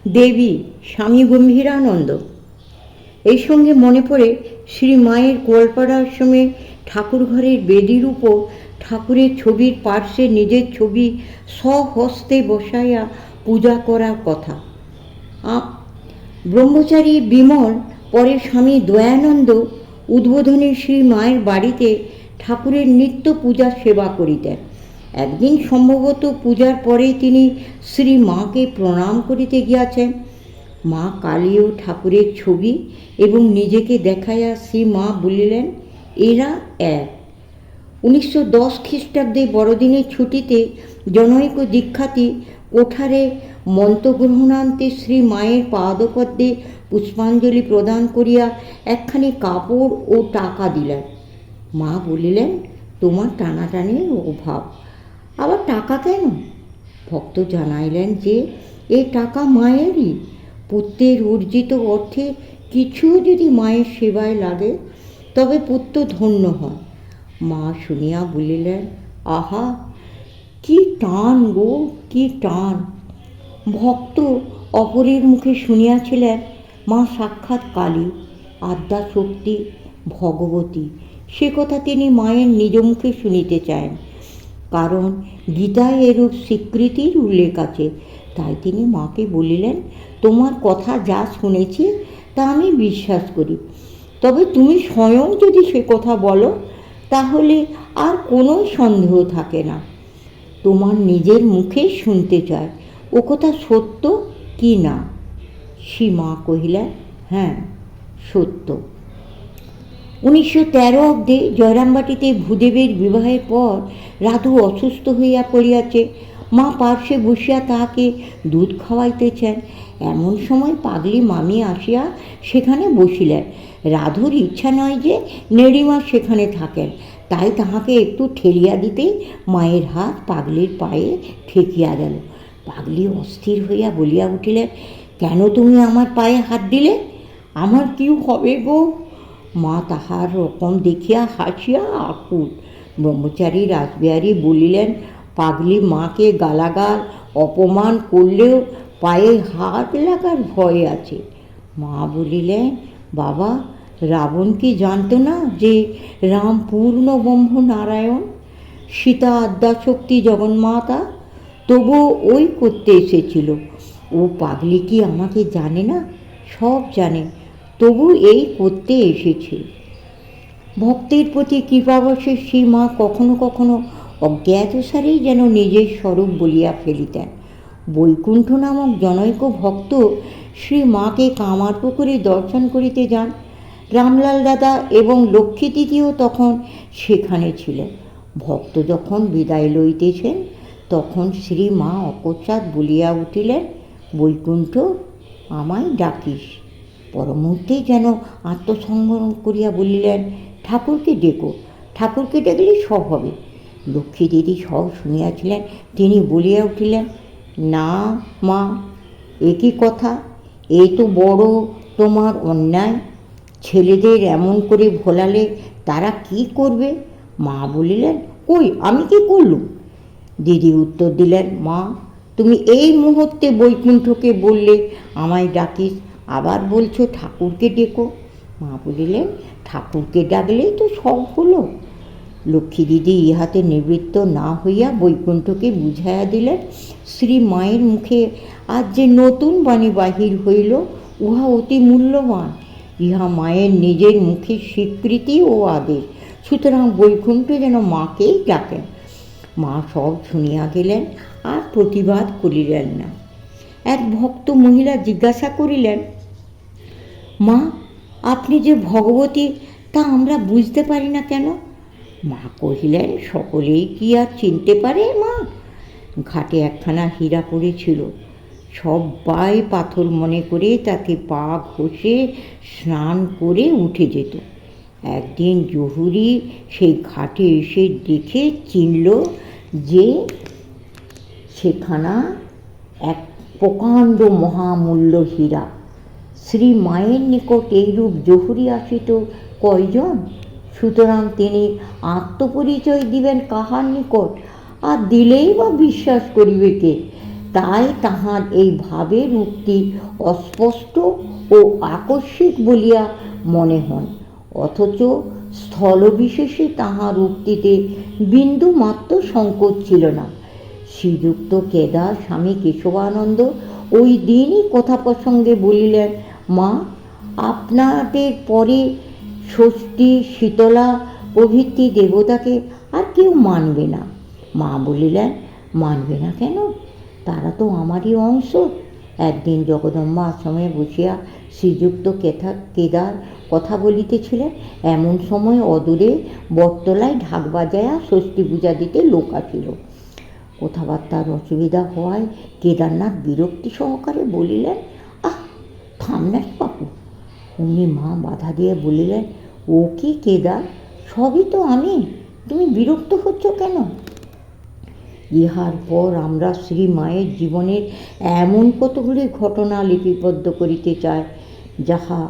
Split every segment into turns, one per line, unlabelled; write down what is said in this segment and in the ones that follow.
দেবী স্বামী গম্ভীরানন্দ। এই সঙ্গে মনে পড়ে শ্রী মায়ের গোয়ালপাড়া আশ্রমে ঠাকুরঘরের বেদির উপর ঠাকুরের ছবির পার্শ্বে নিজের ছবি স্বহস্তে বসাইয়া পূজা করার কথা। ব্রহ্মচারী বিমল পরে স্বামী দয়ানন্দ উদ্বোধনী শ্রী মায়ের বাড়িতে ঠাকুরের নিত্য পূজার সেবা করিতেন। একদিন সম্ভবত পূজার পরে তিনি শ্রী মাকে প্রণাম করিতে গিয়াছেন। মা কালী ও ঠাকুরের ছবি এবং নিজেকে দেখাইয়া শ্রী মা বলিলেন, এরা এক। 1910 খ্রিস্টাব্দে বড়দিনের ছুটিতে জনৈক দীক্ষাতি কোঠারে মন্ত্রগ্রহণান্তে শ্রী মায়ের পাদপদ্মে পুষ্পাঞ্জলি প্রদান করিয়া একখানি কাপড় ও টাকা দিলেন। মা বলিলেন, তোমার টানাটানির অভাব, আবার টাকা কেন? ভক্ত জানাইলেন যে এ টাকা মায়েরই, পুত্রের অর্জিত অর্থে কিছু যদি মায়ের সেবায় লাগে তবে পুত্র ধন্য হয়। মা শুনিয়া বলিলেন, আহা কি টান গো, কি টান! ভক্ত অপরের মুখে শুনিয়াছিলেন মা সাক্ষাৎ কালী, আদ্যাশক্তি, ভগবতী। সে কথা তিনি মায়ের নিজ মুখে শুনিতে চান, কারণ গীতায় এরূপ স্বীকৃতির উল্লেখ আছে। তাই তিনি মাকে বলিলেন, তোমার কথা যা শুনেছি তা আমি বিশ্বাস করি, তবে তুমি স্বয়ং যদি সে কথা বলো তাহলে আর কোনো সন্দেহ থাকে না। তোমার নিজের মুখে শুনতে চায় ও কথা সত্য কি না। সীমা কহিলেন, হ্যাঁ সত্য। 1913 অব্দে জয়রামবাটিতে ভূদেবের বিবাহের পর রাধু অসুস্থ হইয়া পড়িয়াছে। মা পার্শ্বে বসিয়া তাহাকে দুধ খাওয়াইতেছেন। এমন সময় পাগলি মামি আসিয়া সেখানে বসিলেন। রাধুর ইচ্ছা নয় যে নেড়িমা সেখানে থাকেন, তাই তাহাকে একটু ঠেলিয়া দিতেই মায়ের হাত পাগলির পায়ে ঠেকিয়া গেল। পাগলি অস্থির হইয়া বলিয়া উঠিলেন, কেন তুমি আমার পায়ে হাত দিলে? আমার কি হবে গো? মা তাহার রকম দেখিয়া হাসিয়া আকুল। ব্রহ্মচারী রাসবিহারী বলিলেন, পাগলি মাকে গালাগাল অপমান করলেও পায়ে হাত লাগার ভয় আছে। মা বলিলেন, বাবা, রাবণ কি জানত না যে রাম পূর্ণ ব্রহ্ম নারায়ণ, সীতা আদ্যাশক্তি জগন্মাতা? তবুও ওই করতে এসেছিল। ও পাগলি কি আমাকে জানে না? সব জানে, তবু এই করতে এসেছে। ভক্তের প্রতি কৃপাবশে শ্রী মা কখনো কখনো অজ্ঞাতসারেই যেন নিজের স্বরূপ বলিয়া ফেলিতেন। বৈকুণ্ঠ নামক জনৈক ভক্ত শ্রী মাকে কামারপুকুরে দর্শন করিতে যান। রামলাল দাদা এবং লক্ষ্মী দিদিও তখন সেখানে ছিলেন। ভক্ত যখন বিদায় লইতেছেন তখন শ্রী মা অকস্মাৎ বলিয়া উঠিলেন, বৈকুণ্ঠ, আমায় ডাকিস। পরমুহূর্তেই যেন আত্মসংবরণ করিয়া বলিলেন, ঠাকুরকে ডেকো, ঠাকুরকে ডেকলেই সব হবে। লক্ষ্মী দিদি সব শুনিয়াছিলেন। তিনি বলিয়া উঠিলেন, না মা, এ কি কথা? এ তো বড় তোমার অন্যায়। ছেলেদের এমন করে ভোলালে তারা কি করবে? মা বলিলেন, কই আমি কি করলুম? দিদি উত্তর দিলেন, মা, তুমি এই মুহূর্তে বৈকুণ্ঠকে বললে আমায় ডাকিস, আবার বলছো ঠাকুরকে ডেকো। মা বলিলেন, ঠাকুরকে ডাকলেই তো সব হলো। লক্ষ্মী দিদি ইহাতে নিবৃত্ত না হইয়া বৈকুণ্ঠকে বুঝাইয়া দিলেন, শ্রী মায়ের মুখে আজ যে নতুন বাণী বাহির হইল উহা অতি মূল্যবান। ইহা মায়ের নিজের মুখে স্বীকৃতি ও আদেশ, সুতরাং বৈকুণ্ঠ যেন মাকেই ডাকেন। মা সব শুনিয়া গেলেন, আর প্রতিবাদ করিলেন না। এক ভক্ত মহিলা জিজ্ঞাসা করিলেন, মা, আপনি যে ভগবতী তা আমরা বুঝতে পারি না কেন? মা কহিলেন, সকলেই কি আর চিনতে পারে মা? ঘাটে একখানা হীরা পড়েছিল, সবাই পাথর মনে করে তাকে পা ঘষে স্নান করে উঠে যেত। একদিন জহুরি সেই ঘাটে এসে দেখে চিনল যে সেখানা এক প্রকাণ্ড মহামূল্য হীরা। শ্রী মায়ের নিকট এইরূপ জহুরি আসিত কয়জন? সুতরাং তিনি আত্মপরিচয় দিবেন কাহার নিকট? আর দিলেই বা বিশ্বাস করিবে কে? তাই তাহার এই ভাবের উক্তি অস্পষ্ট ও আকস্মিক বলিয়া মনে হয়, অথচ স্থলবিশেষে তাহার উক্তিতে বিন্দু মাত্র সংকোচ ছিল না। শ্রীযুক্ত কেদার স্বামী কেশবানন্দ ওই দিনই কথা প্রসঙ্গে বলিলেন, মা, আপনাদের পরে ষষ্ঠী, শীতলা প্রভৃতি দেবতাকে আর কেউ মানবে না। মা বলিলেন, মানবে না কেন? তারা তো আমারই অংশ। একদিন জগদম্বা আশ্রমে বসিয়া শ্রীযুক্ত কেদার কথা বলিতেছিলেন, এমন সময় অদূরে বটতলায় ঢাক বাজাইয়া ষষ্ঠী পূজা দিতে লোক আসিল। কথাবার্তার অসুবিধা হওয়ায় কেদারনাথ বিরক্তি সহকারে বলিলেন, আহ, থামনাস বাপু। উনি মা বাধা দিয়ে বলিলেন, ও কি কেদার, সবই তো আমি, তুমি বিরক্ত হচ্ছ কেন? ইহার পর আমরা শ্রী মায়ের জীবনের এমন কতগুলি ঘটনা লিপিবদ্ধ করিতে চাই, যাহা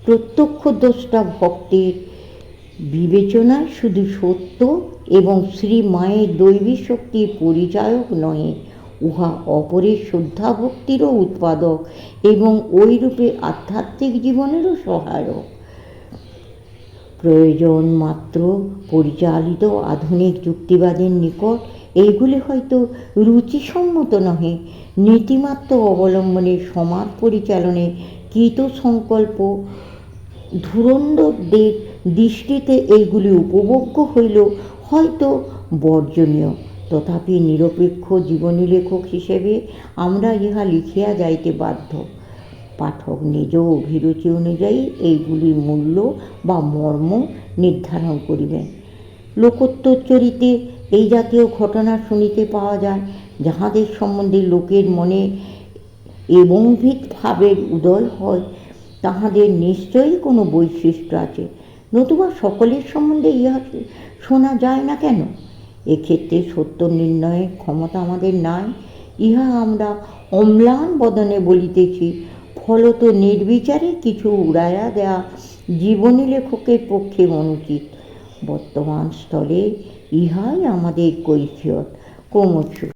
প্রত্যক্ষদ্রষ্টা ভক্তের বিবেচনায় শুধু সত্য এবং শ্রী মায়ের দৈবী শক্তির পরিচায়ক নহে, উহা অপরের শ্রদ্ধা ভক্তিরও উৎপাদক এবং ওইরূপে আধ্যাত্মিক জীবনেরও সহায়ক। প্রয়োজন মাত্র পরিচালিত আধুনিক যুক্তিবাদের নিকট এইগুলি হয়তো রুচিসম্মত নহে, নীতিমাত্র অবলম্বনে সমাজ পরিচালনে কৃত সংকল্প ধুরন্ধরদের দৃষ্টিতে এইগুলি উপভোগ্য হইলেও হয়তো বর্জনীয়। তথাপি নিরপেক্ষ জীবনী লেখক হিসেবে আমরা ইহা লিখিয়া যাইতে বাধ্য। পাঠক নিজ অভিরুচি অনুযায়ী এইগুলির মূল্য বা মর্ম নির্ধারণ করিবেন। লোকোত্তরচরিতে এই জাতীয় ঘটনা শুনিতে পাওয়া যায়, যাহাদের সম্বন্ধে লোকের মনে এবংভিত ভাবের উদয় হয়, তাহাদের নিশ্চয়ই কোনো বৈশিষ্ট্য আছে, নতুবা সকলের সম্বন্ধে ইহা শোনা যায় না কেন? এক্ষেত্রে সত্য নির্ণয়ের ক্ষমতা আমাদের নাই, ইহা আমরা অম্লান বদনে বলিতেছি। ফলত নির্বিচারে কিছু উড়াইয়া দেওয়া জীবনী লেখকের পক্ষে অনুচিত। বর্তমান স্থলে ইহাই আমাদের কৈফিয়ত ক্রমশ।